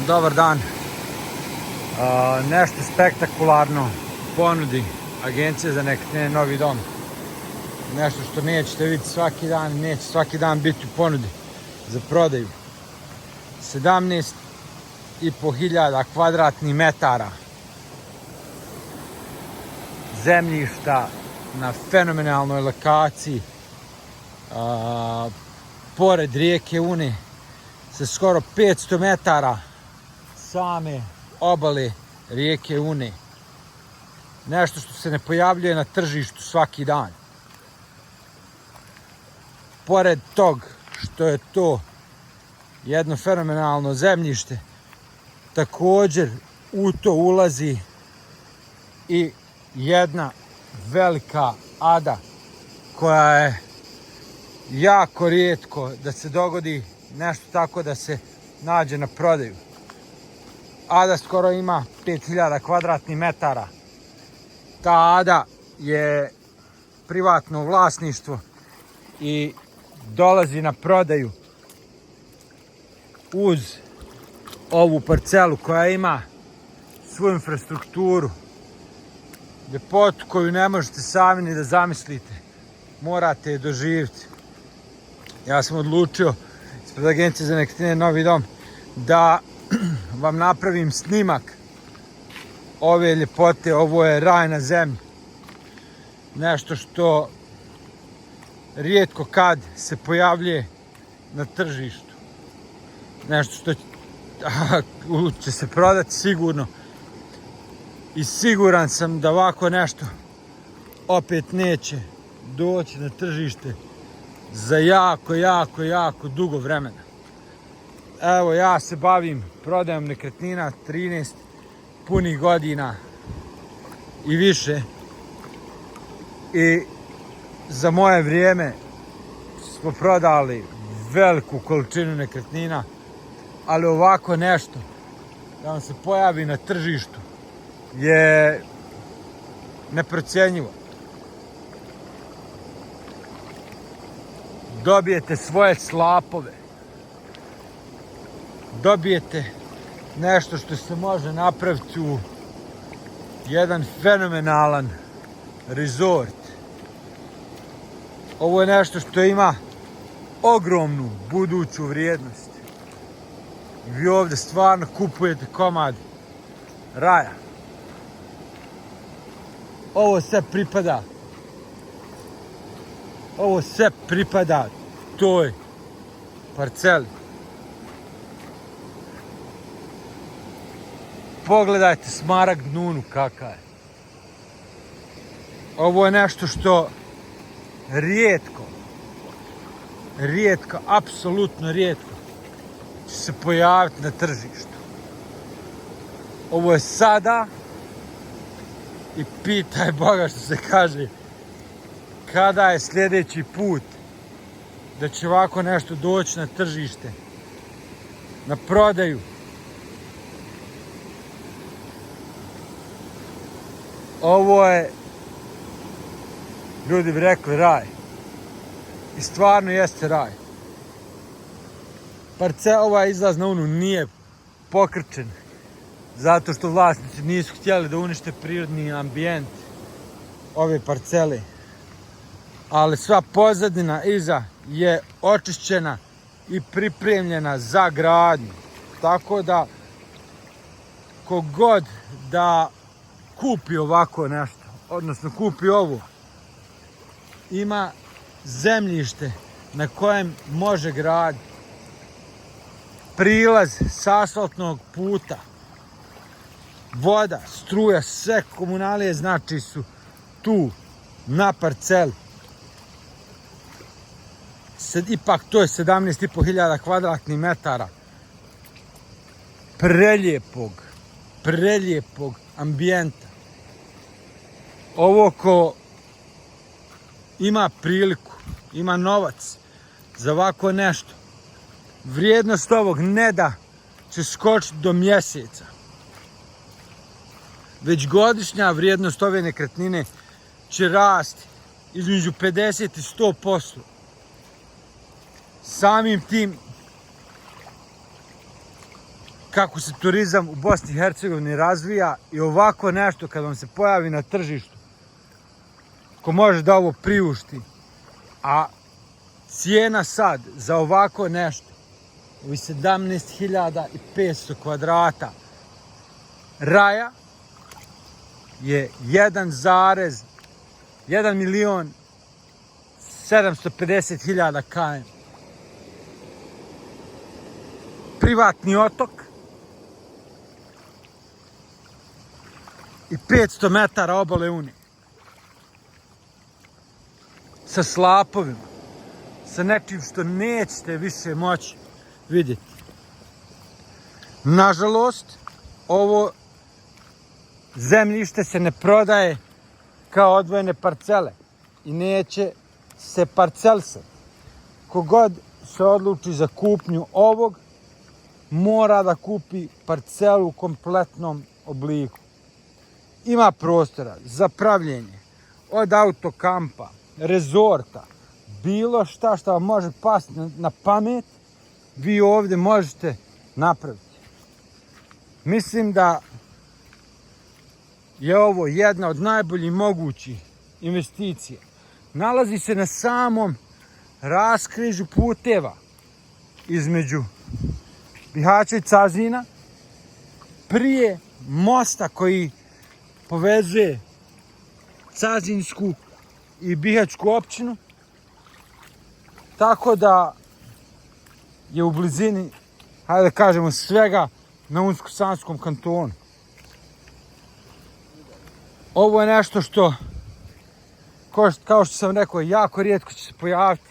Dobar dan. Nešto spektakularno ponudi Agencija za nekretnine Novi Dom. Nešto što nećete vidjeti svaki dan, neće svaki dan biti u ponudi za prodaju. 17.500 kvadratnih metara zemljišta na fenomenalnoj lokaciji pored rijeke Une, sa skoro 500 metara same obale rijeke Une. Nešto što se ne pojavljuje na tržištu svaki dan. Pored tog što je to jedno fenomenalno zemljište, također u to ulazi i jedna velika ada koja je jako rijetko da se dogodi nešto tako da se nađe na prodaju. Ada skoro ima 5000 kvadratnih metara. Ta ada je privatno vlasništvo i dolazi na prodaju uz ovu parcelu koja ima svu infrastrukturu, ljepotu koju ne možete sami ni da zamislite. Morate je doživjeti. Ja sam odlučio ispred Agencije za nekretnine Novi Dom da vam napravim snimak ove ljepote. Ovo je raj na zemlji. Nešto što rijetko kad se pojavljuje na tržištu. Nešto što će se prodati sigurno. I siguran sam da ovako nešto opet neće doći na tržište za jako dugo vremena. Evo, ja se bavim prodajom nekretnina 13 punih godina i više. I za moje vrijeme smo prodali veliku količinu nekretnina, ali ovako nešto da vam se pojavi na tržištu je neprocjenjivo. Dobijete svoje slapove. Dobijete nešto što se može napraviti u jedan fenomenalan resort. Ovo je nešto što ima ogromnu buduću vrijednost. Vi ovdje stvarno kupujete komad raja. Ovo sve pripada toj parceli. Pogledajte smaragd Nunu kakav je. Ovo je nešto što rijetko, apsolutno rijetko će se pojaviti na tržištu. Ovo je sada i pitaj Boga, što se kaže, kada je sljedeći put da će ovako nešto doći na tržište, na prodaju. Ovo je, ljudi bi rekli, raj. I stvarno jeste raj. Ovaj izlaz na Unu nije pokrčen zato što vlasnici nisu htjeli da unište prirodni ambijent ove parcele. Ali sva pozadina iza je očišćena i pripremljena za gradnju. Tako da kogod da kupi ovako nešto, odnosno kupi ovo, ima zemljište na kojem može graditi. Prilaz s asfaltnog puta, voda, struja, sve komunalije znači su tu na parceli. Ipak to je 17.500 kvadratnih metara prelijepog ambijenta. Ovo ko ima priliku, ima novac za ovako nešto, vrijednost ovog ne da će skočiti do mjeseca, već godišnja vrijednost ove nekretnine će rasti između 50 i 100%. Samim tim kako se turizam u Bosni i Hercegovini razvija i ovako nešto kad vam se pojavi na tržištu, ko može da ovo priušti, a cijena sad za ovako nešto u 17.500 kvadrata raja je 1.750.000 km. Privatni otok i 500 metara obale Une. Sa slapovima, sa nečim što nećete više moći vidjeti. Nažalost, ovo zemljište se ne prodaje kao odvojene parcele i neće se parcelisati. Kogod se odluči za kupnju ovog, mora da kupi parcelu u kompletnom obliku. Ima prostora za pravljenje od autokampa, rezorta, bilo šta što vam može pasti na pamet, vi ovdje možete napraviti. Mislim da je ovo jedna od najboljih mogućih investicija. Nalazi se na samom raskrižju puteva između Bihaća i Cazina, prije mosta koji povezuje Cazinsku i Bihaćku općinu, tako da je u blizini, hajde da kažemo, svega na Unsko-Sanskom kantonu. Ovo je nešto što, kao što sam rekao, jako rijetko će se pojaviti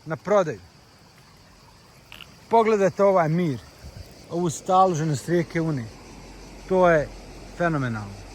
na prodaju. Pogledajte ovaj mir, ovu staloženost rijeke Une. To je fenomenalno.